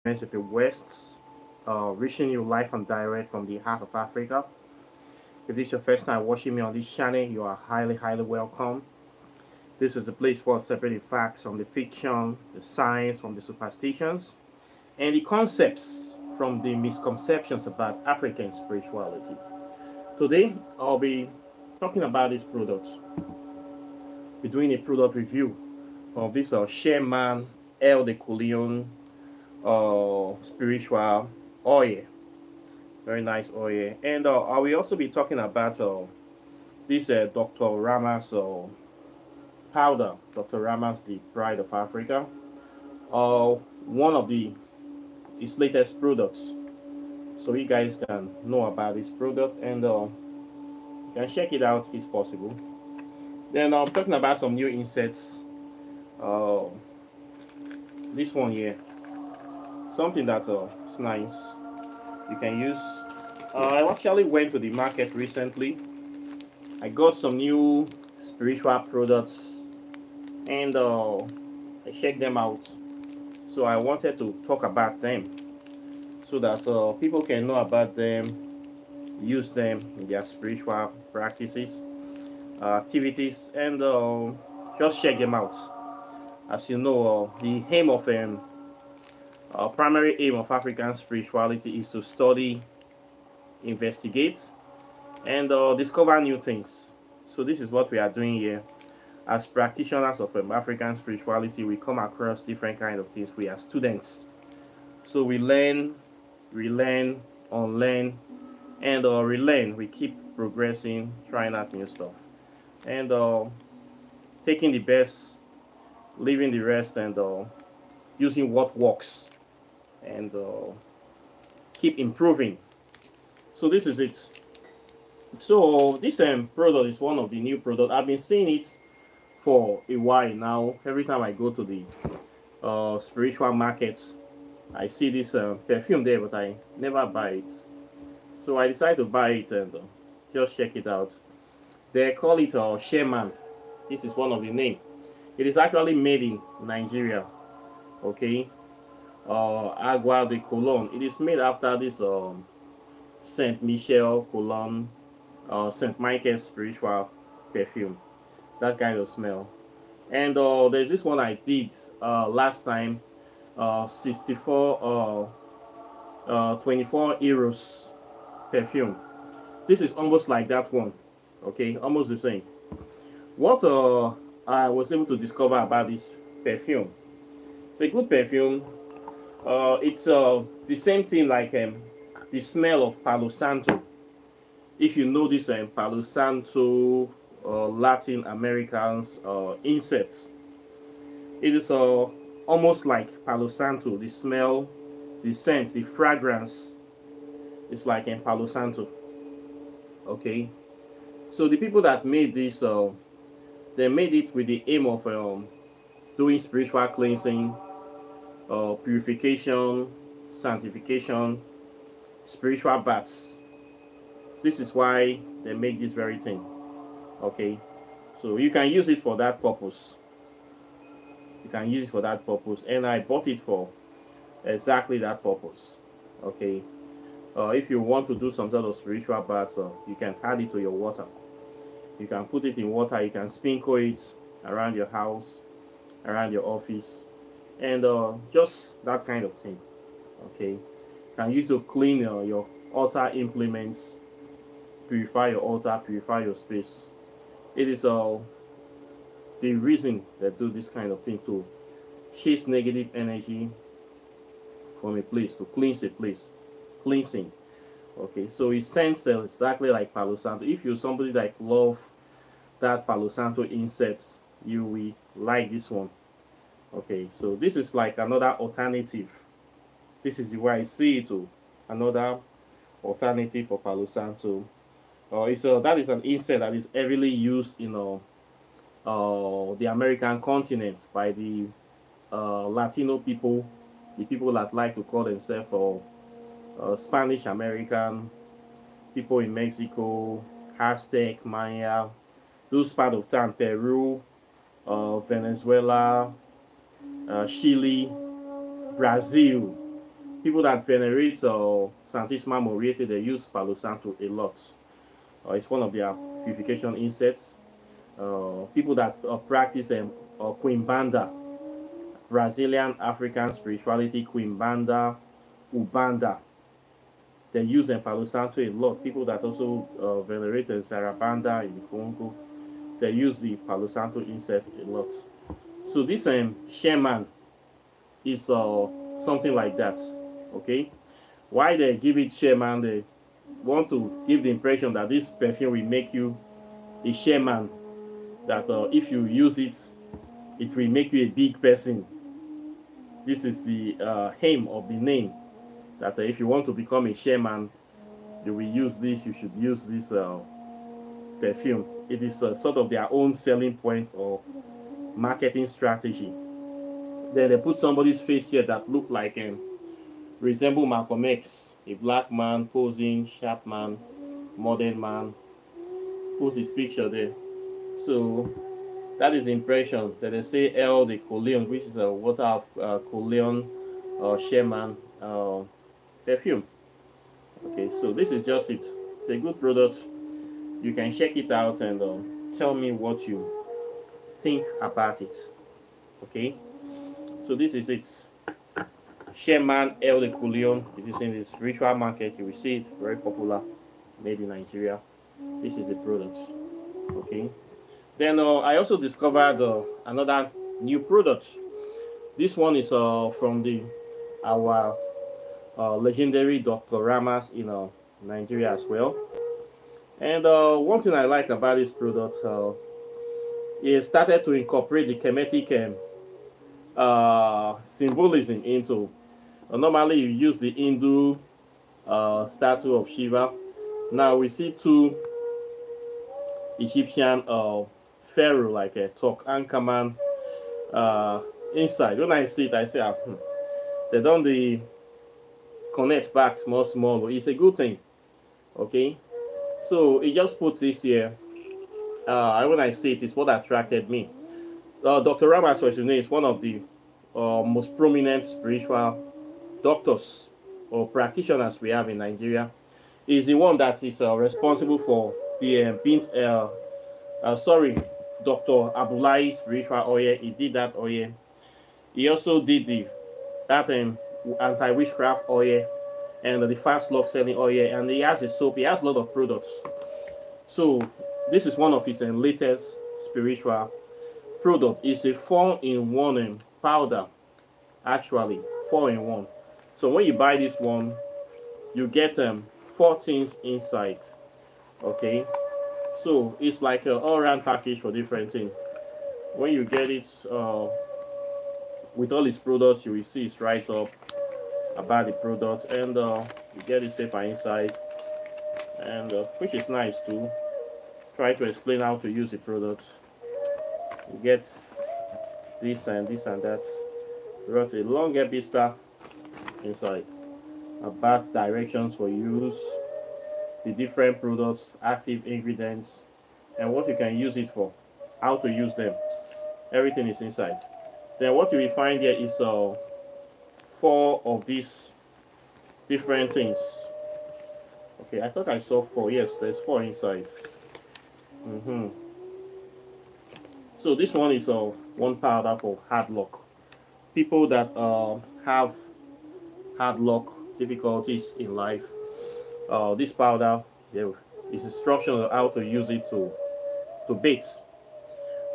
of the West, reaching you live and direct from the heart of Africa. If this is your first time watching me on this channel, you are highly welcome. This is a place for separating facts from the fiction, the science from the superstitions, and the concepts from the misconceptions about African spirituality. Today, I'll be talking about this product. We're doing a product review of this Sherman El de Cologne spiritual oil. Very nice oil. And I will also be talking about this Dr. Rama's powder. Dr. Rama's the Pride of Africa. One of his latest products. So you guys can know about this product and you can check it out if possible. Then I'm talking about some new insects. Uh, this one here, something that is nice. You can use. I actually went to the market recently. I got some new spiritual products and I checked them out. So I wanted to talk about them so that people can know about them, use them in their spiritual practices, activities, and just check them out. As you know, the aim of primary aim of African spirituality is to study, investigate, and discover new things. So this is what we are doing here. As practitioners of African spirituality, we come across different kind of things. We are students, so we learn, relearn, unlearn, and relearn. We keep progressing, trying out new stuff, and taking the best, leaving the rest, and using what works, and keep improving. So this is it. So this product is one of the new products. I've been seeing it for a while now. Every time I go to the spiritual markets, I see this perfume there, but I never buy it. So I decided to buy it and just check it out. They call it Sherman. This is one of the name. It is actually made in Nigeria. Okay. Agua de Cologne. It is made after this Saint Michel Cologne, Saint Michael's spiritual perfume. That kind of smell. And there's this one I did last time, 64, 24 euros perfume. This is almost like that one. Okay, almost the same. What I was able to discover about this perfume. It's a good perfume. It's the same thing like the smell of Palo Santo. If you know this Palo Santo Latin Americans insects, it is almost like Palo Santo. The smell, the scent, the fragrance is like in Palo Santo. Okay, so the people that made this, they made it with the aim of doing spiritual cleansing, purification, sanctification, spiritual baths. This is why they make this very thing. Okay, so you can use it for that purpose. You can use it for that purpose, and I bought it for exactly that purpose. Okay, if you want to do some sort of spiritual baths, you can add it to your water. You can put it in water. You can sprinkle it around your house, around your office, and just that kind of thing. Okay, you can use to clean your altar implements, purify your altar, purify your space. It is the reason they do this kind of thing, to chase negative energy from a place, to cleanse a place, cleansing. Okay, so it scents exactly like Palo Santo. If you're somebody that love that Palo Santo insects, you will like this one. Okay, so this is like another alternative. This is the way I see it too. Another alternative for Palo Santo. That is an insect that is heavily used in the American continent by the Latino people, the people that like to call themselves Spanish American, people in Mexico, Aztec, Maya, those part of town, Peru, Venezuela, Chile, Brazil. People that venerate Santissima Moriete, they use Palo Santo a lot. It's one of their purification insects. People that practice Quimbanda, Brazilian African spirituality, Quimbanda, Ubanda, they use Palo Santo a lot. People that also venerate Zarabanda in the Congo, they use the Palo Santo insect a lot. So this shaman is something like that. Okay, why they give it shaman? They want to give the impression that this perfume will make you a shaman. That if you use it, it will make you a big person. This is the aim of the name. That if you want to become a shaman, you will use this. You should use this perfume. It is sort of their own selling point or marketing strategy. Then they put somebody's face here that look like resemble Malcolm X, a black man posing, sharp man, modern man. Post his picture there. So that is the impression that they say El de Cologne, which is a water of Cologne Sherman perfume. Okay, so this is just it. It's a good product. You can check it out and tell me what you think about it. Okay, so this is it. Sherman El de Cologne. It is in the spiritual market. You will see it, very popular, made in Nigeria. This is the product. Okay. Then I also discovered another new product. This one is from our legendary Dr. Rama's in Nigeria as well. And one thing I like about this product, it started to incorporate the Kemetic symbolism into. Normally, you use the Hindu statue of Shiva. Now we see two Egyptian pharaoh like a Tutankhamun inside. When I see it, I say, they don't connect back small. It's a good thing. Okay, so it just puts this here. When I see it, it's what attracted me. Dr. Rama Okoye is one of the most prominent spiritual doctors or practitioners we have in Nigeria. He's the one that is responsible for the Dr. Abdullahi spiritual oil. He did that oil. He also did that anti-witchcraft oil and the fast love selling oil, and he has a soap. He has a lot of products. So this is one of his latest spiritual product. It's a 4-in-1 powder, actually 4-in-1. So when you buy this one, you get 4 things inside. Okay, so it's like an all-round package for different things. When you get it with all its products, you will see it's right up about the product, and you get this paper inside, and which is nice too. Try to explain how to use the product. You get this and this and that. Wrote a long epistle inside about directions for use, the different products, active ingredients, and what you can use it for, how to use them. Everything is inside. Then what you will find here is 4 of these different things. Okay, I thought I saw 4. Yes, there's 4 inside. So this one is one powder for hard luck. People that have hard luck, difficulties in life. This powder, there is instructions on how to use it to bake.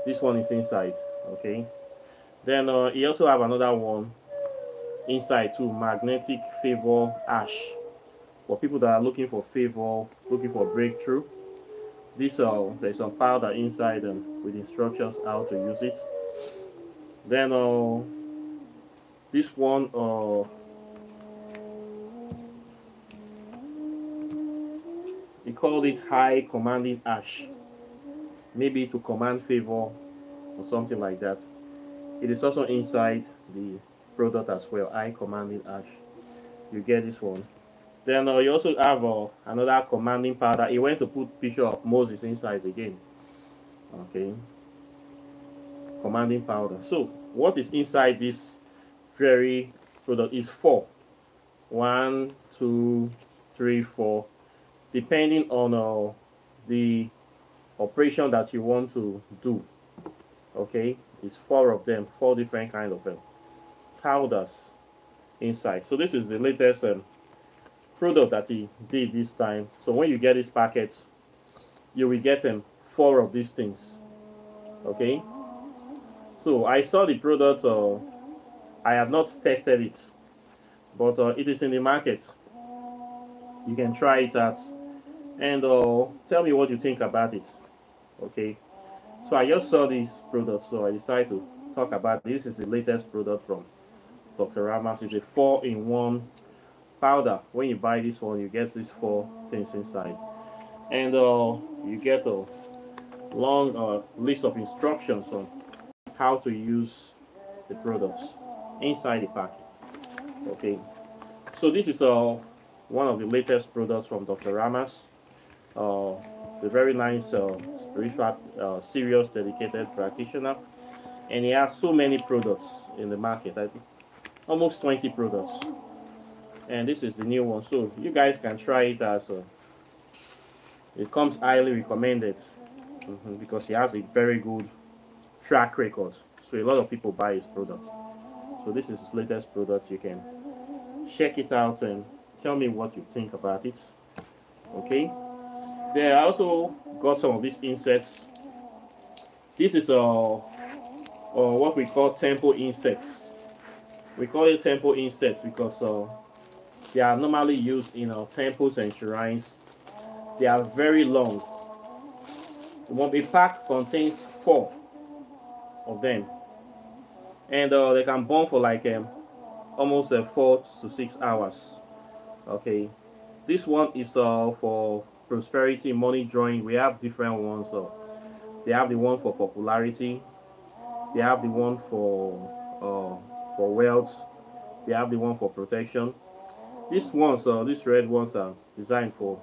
This one is inside. Okay. Then you also have another one inside too, magnetic favor ash. For people that are looking for favor, looking for breakthrough. This there's some powder inside with instructions how to use it. Then this one we call it high commanding ash, maybe to command favor or something like that. It is also inside the product as well, high commanding ash. You get this one. Then you also have another commanding powder. He went to put picture of Moses inside again. Okay, commanding powder. So what is inside this very product is 4. 1, 2, 3, 4, depending on the operation that you want to do. Okay, it's 4 of them, 4 different kind of powders inside. So this is the latest product that he did this time. So when you get this packet, you will get 4 of these things. Okay, so I saw the product. I have not tested it, but it is in the market. You can try it out and tell me what you think about it. Okay, so I just saw this product, so I decided to talk about this. This is the latest product from Dr. Rama. It's a 4-in-1 powder. When you buy this one, you get these 4 things inside, and you get a long list of instructions on how to use the products inside the packet. Okay, so this is one of the latest products from Dr. Rama's. A very nice spiritual, serious, dedicated practitioner, and he has so many products in the market. Almost 20 products, and this is the new one. So you guys can try it as it comes highly recommended because he has a very good track record. So a lot of people buy his product. So this is his latest product. You can check it out and tell me what you think about it. Okay. Then I also got some of these insects. This is what we call temple insects. We call it temple insects because they are normally used in temples and shrines. They are very long. A pack contains 4 of them, and they can burn for like almost 4 to 6 hours. Okay, this one is for prosperity, money drawing. We have different ones. They have the one for popularity. They have the one for wealth. They have the one for protection. These ones, these red ones, are designed for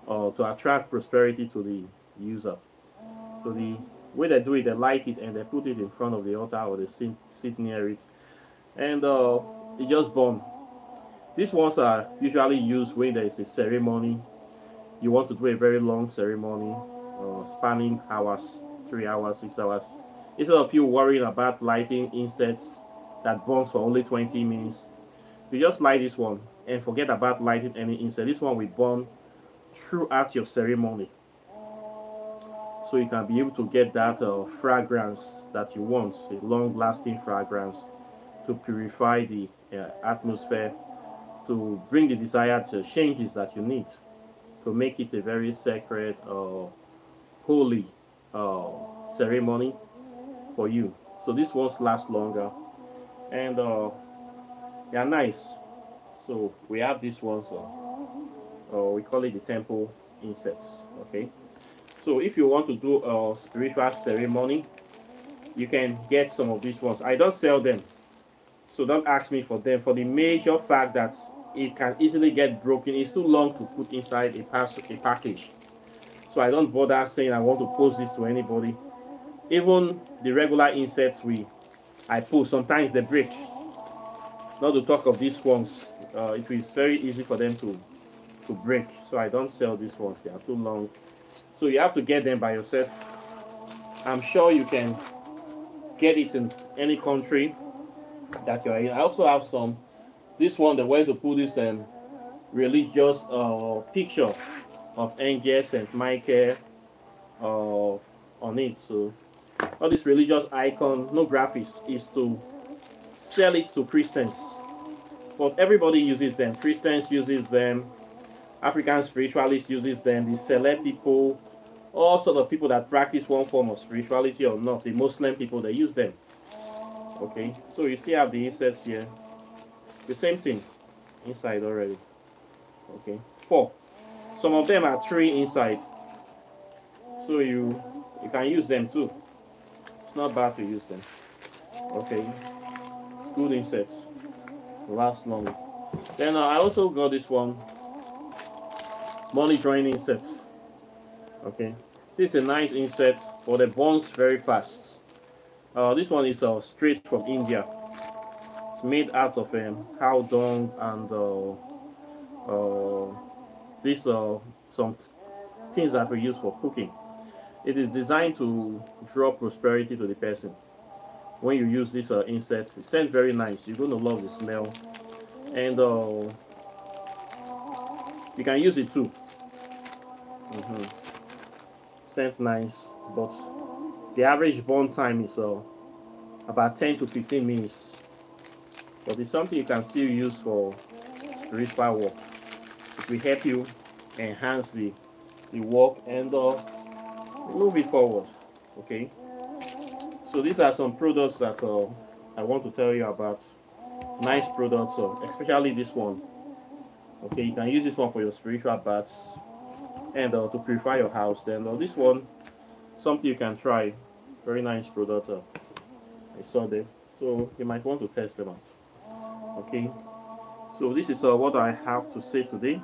to attract prosperity to the user. So the way they do it, they light it and they put it in front of the altar, or they sit near it, and it just burns. These ones are usually used when there is a ceremony. You want to do a very long ceremony, spanning hours, 3 hours, 6 hours. Instead of you worrying about lighting insects that burns for only 20 minutes, you just light this one and forget about lighting any insect. This one will burn throughout your ceremony, so you can be able to get that fragrance that you want, a long-lasting fragrance to purify the atmosphere, to bring the desired changes that you need, to make it a very sacred, holy ceremony for you. So these ones last longer, and they are nice. So we have these ones, we call it the temple insects. Okay, so if you want to do a spiritual ceremony, you can get some of these ones. I don't sell them, so don't ask me for them, for the major fact that it can easily get broken. It's too long to put inside a package. So I don't bother saying I want to post this to anybody. Even the regular insects I post, sometimes they break. Not to talk of these ones, it is very easy for them to break. So I don't sell these ones, they are too long. So you have to get them by yourself. I'm sure you can get it in any country that you're in. I also have some. This one, they went to put this religious picture of angel Saint Michael on it. So all this religious icon, no graphics, is to sell it to Christians. But everybody uses them. Christians uses them. African spiritualists uses them. The select people, all sort of people that practice one form of spirituality or not. The Muslim people, they use them. Okay, so you still have the insects here. The same thing inside already. Okay, 4. Some of them are 3 inside, so you can use them too. It's not bad to use them. Okay, it's good insects, last long. Then I also got this one, money drawing insects. Okay, this is a nice insect, but it burns very fast. This one is straight from India. It's made out of cow dung and these some things that we use for cooking. It is designed to draw prosperity to the person. When you use this insect, it scents very nice. You're going to love the smell, and you can use it too. Scent nice, but the average burn time is about 10 to 15 minutes. But it's something you can still use for spiritual work. It will help you enhance the work and move it forward. Okay. So these are some products that I want to tell you about. Nice products, especially this one. Okay, you can use this one for your spiritual baths and to purify your house. Then this one, something you can try. Very nice product. I saw them, so you might want to test them out. Okay, so this is what I have to say today.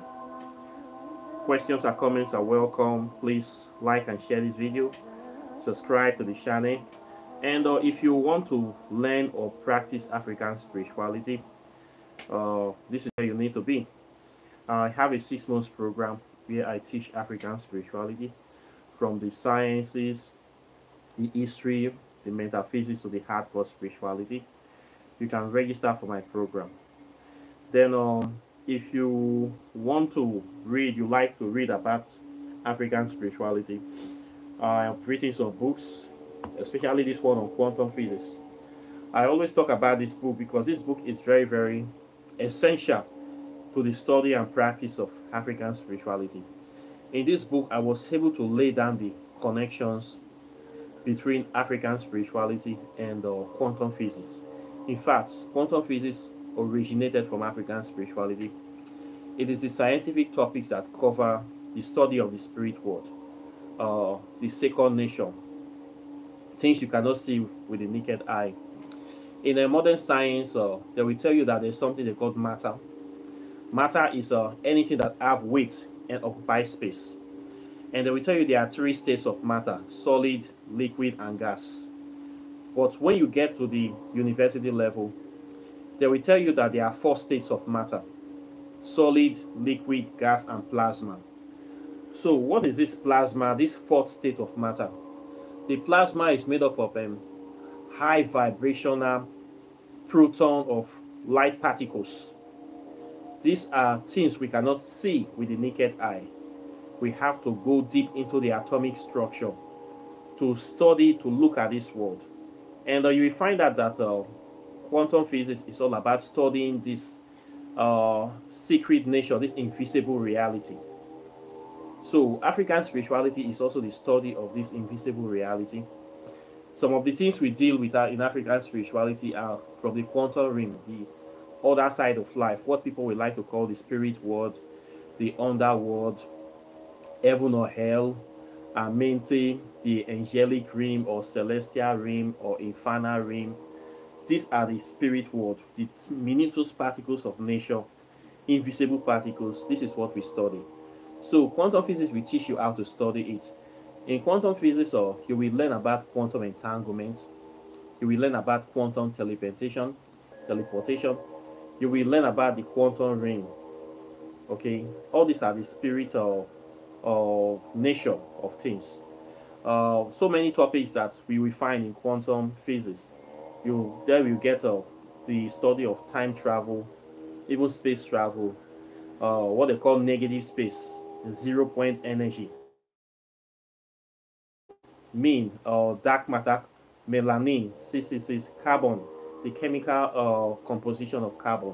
Questions or comments are welcome. Please like and share this video. Subscribe to the channel. And if you want to learn or practice African spirituality, this is where you need to be. I have a 6-month program where I teach African spirituality, from the sciences, the history, the metaphysics to the hardcore spirituality. You can register for my program. Then if you want to read, you like to read about African spirituality, I have written some books, especially this one on quantum physics. I always talk about this book because this book is very, very essential to the study and practice of African spirituality. In this book, I was able to lay down the connections between African spirituality and quantum physics. In fact, quantum physics originated from African spirituality. It is the scientific topics that cover the study of the spirit world, the second nature, things you cannot see with the naked eye. In a modern science, they will tell you that there's something they call matter. Matter is anything that have weight and occupy space. And they will tell you there are 3 states of matter: solid, liquid, and gas. But when you get to the university level, they will tell you that there are 4 states of matter: solid, liquid, gas, and plasma. So what is this plasma, this 4th state of matter? The plasma is made up of high vibrational proton of light particles. These are things we cannot see with the naked eye. We have to go deep into the atomic structure to study, to look at this world. And you will find out that quantum physics is all about studying this secret nature, this invisible reality. So African spirituality is also the study of this invisible reality. Some of the things we deal with in African spirituality are from the quantum realm, the other side of life, what people would like to call the spirit world, the underworld, heaven or hell, Amente, the angelic realm or celestial realm or infernal realm. These are the spirit world, the minute particles of nature, invisible particles. This is what we study. So quantum physics will teach you how to study it. In quantum physics, you will learn about quantum entanglement. You will learn about quantum teleportation. You will learn about the quantum ring. Okay, all these are the spiritual nature of things. So many topics that we will find in quantum physics. There you get the study of time travel, even space travel, what they call negative space, 0-point energy, mean, dark matter, melanin, 666, carbon, the chemical composition of carbon.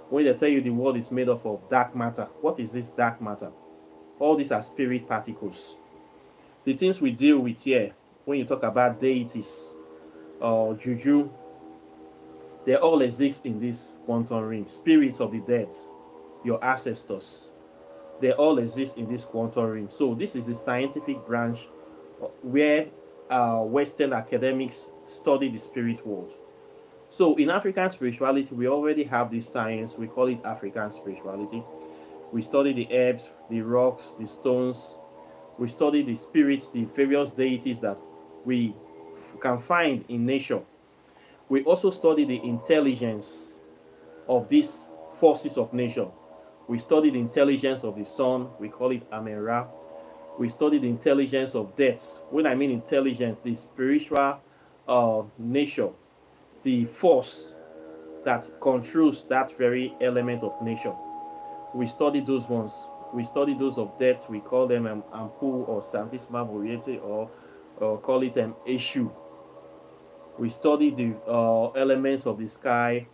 When they tell you the world is made up of dark matter, what is this dark matter? All these are spirit particles. The things we deal with here, when you talk about deities, juju, they all exist in this quantum ring. Spirits of the dead, your ancestors, they all exist in this quantum ring. So this is the scientific branch where Western academics study the spirit world. So in African spirituality, we already have this science. We call it African spirituality. We study the herbs, the rocks, the stones. We study the spirits, the various deities that we can find in nature. We also study the intelligence of these forces of nature. We study the intelligence of the sun. We call it Amen-Ra. We study the intelligence of death. When I mean intelligence, the spiritual nature, the force that controls that very element of nature. We study those ones. We study those of death. We call them Ampu or Santissima Moriete, or call it Eshu. We study the elements of the sky.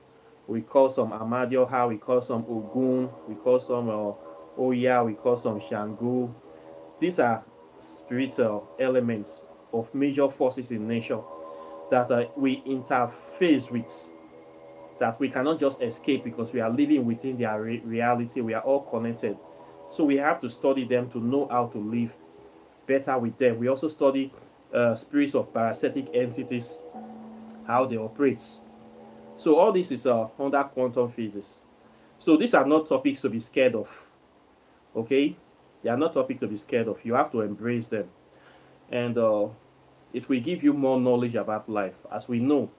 We call some Amadioha, we call some Ogun, we call some Oya, we call some Shangu. These are spiritual elements of major forces in nature that we interface with, that we cannot just escape because we are living within their reality. We are all connected. So we have to study them to know how to live better with them. We also study spirits of parasitic entities, how they operate. So all this is under quantum physics. So these are not topics to be scared of. Okay? They are not topics to be scared of. You have to embrace them. And it will give you more knowledge about life. As we know,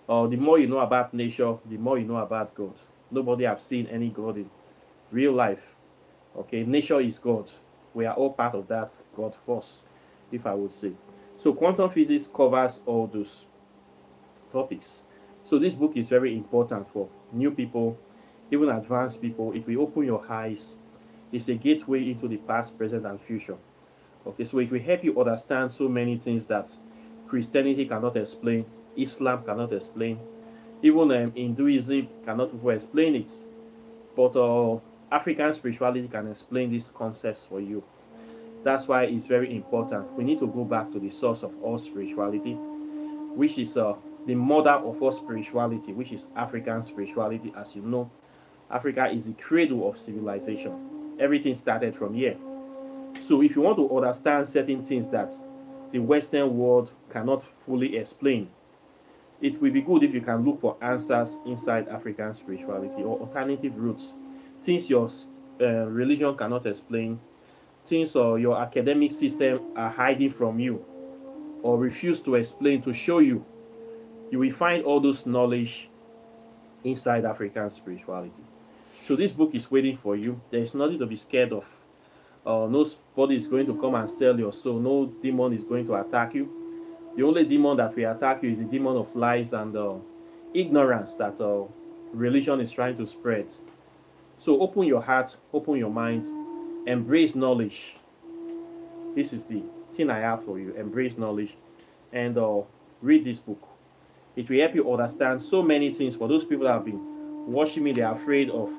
the more you know about nature, the more you know about God. Nobody has seen any God in real life. Okay? Nature is God. We are all part of that God force, if I would say. So quantum physics covers all those topics. So this book is very important for new people, even advanced people. It will open your eyes. It's a gateway into the past, present, and future. Okay, so it will help you understand so many things that Christianity cannot explain, Islam cannot explain, even Hinduism cannot even explain it. But African spirituality can explain these concepts for you. That's why it's very important. We need to go back to the source of all spirituality, which is the mother of all spirituality, which is African spirituality. As you know, Africa is the cradle of civilization. Everything started from here. So if you want to understand certain things that the Western world cannot fully explain, it will be good if you can look for answers inside African spirituality or alternative routes. Things your religion cannot explain, things your academic system are hiding from you or refuse to explain, to show you. You will find all those knowledge inside African spirituality. So this book is waiting for you. There is nothing to be scared of. Nobody is going to come and sell your soul. No demon is going to attack you. The only demon that will attack you is the demon of lies and ignorance that religion is trying to spread. So open your heart, open your mind, embrace knowledge. This is the thing I have for you. Embrace knowledge and read this book. It will help you understand so many things. For those people that have been watching me, they are afraid of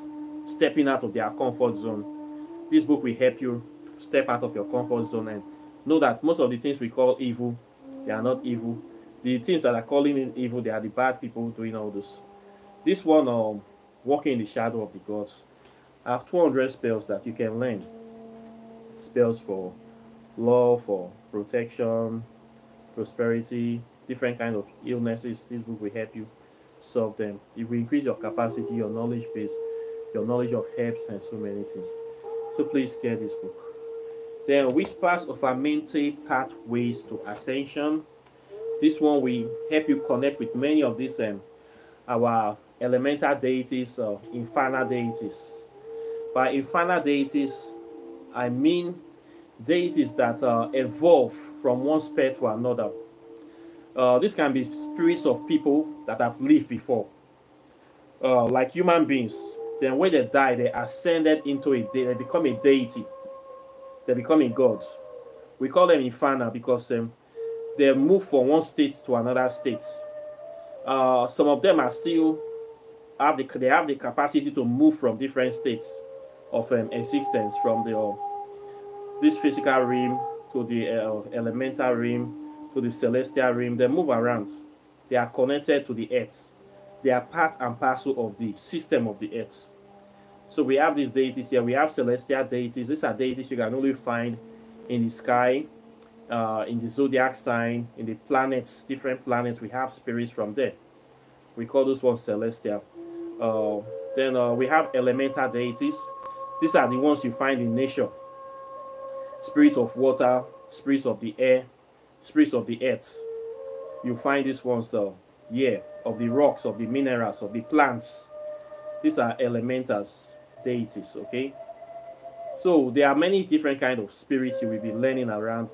stepping out of their comfort zone. This book will help you step out of your comfort zone and know that most of the things we call evil, they are not evil. The things that are calling in evil, they are the bad people doing all this. This one, walking in the shadow of the gods. I have 200 spells that you can learn. Spells for love, for protection, prosperity, different kind of illnesses. This book will help you solve them. It will increase your capacity, your knowledge base, your knowledge of herbs and so many things. So please get this book. Then Whispers of Amente, Pathways to Ascension. This one will help you connect with many of these our elemental deities, infernal deities. By infernal deities, I mean deities that evolve from one spirit to another. This can be spirits of people that have lived before, like human beings. Then when they die, they ascended into they become a deity. They become a god. We call them infernal because they move from one state to another state. Some of them are still they have the capacity to move from different states of existence, from this physical realm to the elemental realm to the celestial realm. They move around. They are connected to the earth. They are part and parcel of the system of the earth. So we have these deities here. We have celestial deities. These are deities you can only find in the sky, in the zodiac sign, in the planets, different planets. We have spirits from there. We call those ones celestial. Then we have elemental deities. These are the ones you find in nature. Spirits of water, spirits of the air, spirits of the earth. You find these ones here, of the rocks, of the minerals, of the plants. These are elementals, deities, okay? So there are many different kind of spirits you will be learning around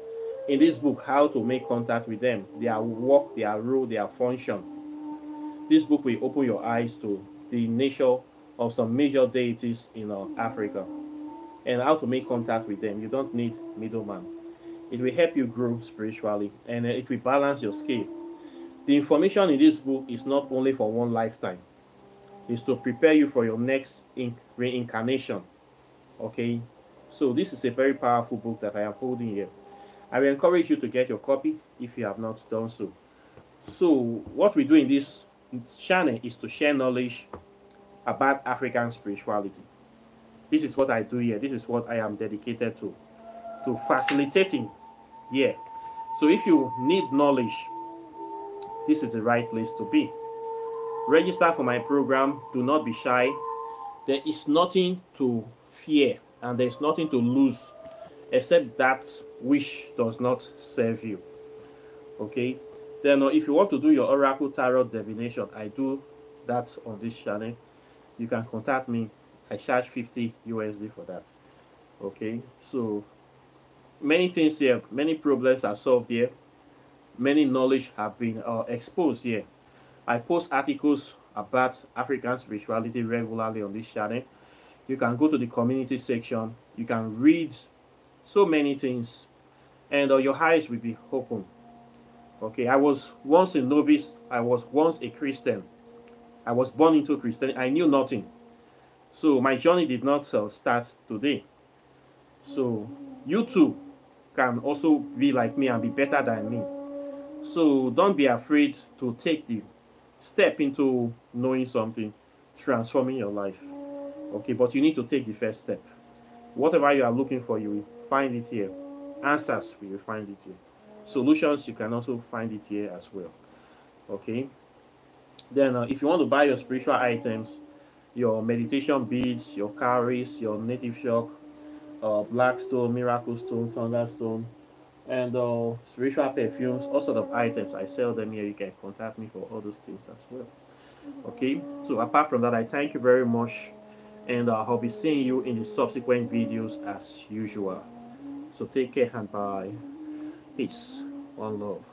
in this book, how to make contact with them, their work, their role, their function. This book will open your eyes to the nature of some major deities in Africa and how to make contact with them. You don't need middleman. It will help you grow spiritually, and it will balance your scale. The information in this book is not only for one lifetime. It's to prepare you for your next reincarnation. Okay, so this is a very powerful book that I am holding here. I will encourage you to get your copy if you have not done so. So what we do in this channel is to share knowledge about African spirituality. This is what I do here. This is what I am dedicated to facilitating here. So if you need knowledge, this is the right place to be. Register for my program. Do not be shy. There is nothing to fear and there is nothing to lose except that which does not serve you. Okay? Then if you want to do your oracle tarot divination, I do that on this channel. You can contact me. I charge 50 USD for that. Okay? So many things here, many problems are solved here. Many knowledge have been exposed here. I post articles about African spirituality regularly on this channel. You can go to the community section. You can read so many things, and your eyes will be open. Okay, I was once a novice. I was once a Christian. I was born into Christianity. I knew nothing. So my journey did not start today. So you too can also be like me and be better than me. So don't be afraid to take the step into knowing something, transforming your life. Okay, but you need to take the first step. Whatever you are looking for, you will find it here. Answers, you will find it here. Solutions, you can also find it here as well. Okay. Then if you want to buy your spiritual items, your meditation beads, your cowries, your native shock, black stone, miracle stone, thunder stone, and spiritual perfumes, all sort of items, I sell them here. You can contact me for all those things as well. Okay, so apart from that, I thank you very much, and I'll be seeing you in the subsequent videos as usual. So take care and bye. Peace. One love.